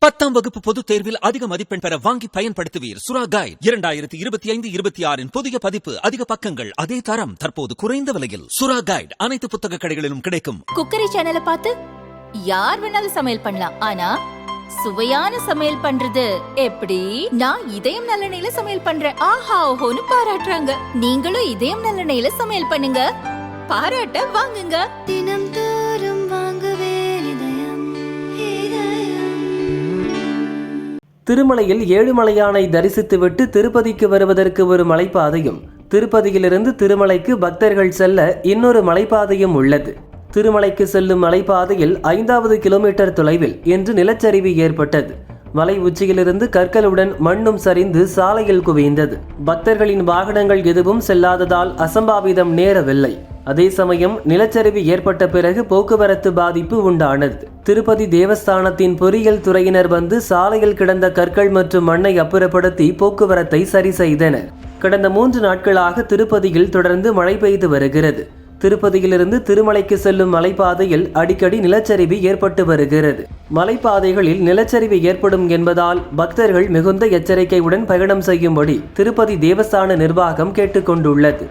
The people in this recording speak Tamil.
10ஆம் வகுப்பு பொதுத் தேர்வில் அதிக மதிப்பெண் பெற வாங்கி பயன்படுத்துவீர் சுறா கைட் 2025-26 புதிய பதிப்பு. அதிக பக்கங்கள், அதே தரம், தற்போது குறைந்த விலையில். சுறா கைட் அனைத்து புத்தக கடைகளிலும் கிடைக்கும். குக்கரி சேனலை பார்த்து யார் வேணாலும் சமையல் பண்ணலாம். ஆனா சுவையான சமையல் பண்றது எப்படி? நான் இதயம் நல்லெண்ணெயில சமையல் பண்றேன். ஆஹா ஓஹோன்னு பாராட்டுறாங்க. நீங்களும் இதயம் நல்லெண்ணெயில சமையல் பண்ணுங்க, பாராட்ட வாங்குங்க. தினம் தோறும் வாங்குவே இதயம். திருமலையில் ஏழுமலையானை தரிசித்துவிட்டு திருப்பதிக்கு வருவதற்கு ஒரு மலைப்பாதையும், திருப்பதியிலிருந்து திருமலைக்கு பக்தர்கள் செல்ல இன்னொரு மலைப்பாதையும் உள்ளது. திருமலைக்கு செல்லும் மலைப்பாதையில் 5வது கிலோமீட்டர் தொலைவில் இன்று நிலச்சரிவு ஏற்பட்டது. மலை உச்சியிலிருந்து கற்களுடன் மண்ணும் சரிந்து சாலையில் குவிந்தது. பக்தர்களின் வாகனங்கள் எதுவும் செல்லாததால் அசம்பாவிதம் நேரவில்லை. அதே சமயம் நிலச்சரிவு ஏற்பட்ட பிறகு போக்குவரத்து பாதிப்பு உண்டானது. திருப்பதி தேவஸ்தானத்தின் பொறியியல் துறையினர் வந்து சாலையில் கிடந்த கற்கள் மற்றும் மண்ணை அப்புறப்படுத்தி போக்குவரத்தை சரி செய்தனர். கடந்த 3 நாட்களாக திருப்பதியில் தொடர்ந்து மழை பெய்து வருகிறது. திருப்பதியிலிருந்து திருமலைக்கு செல்லும் மலைப்பாதையில் அடிக்கடி நிலச்சரிவு ஏற்பட்டு வருகிறது. மலைப்பாதைகளில் நிலச்சரிவு ஏற்படும் என்பதால் பக்தர்கள் மிகுந்த எச்சரிக்கையுடன் பயணம் செய்யும்படி திருப்பதி தேவஸ்தான நிர்வாகம் கேட்டுக்கொண்டுள்ளது.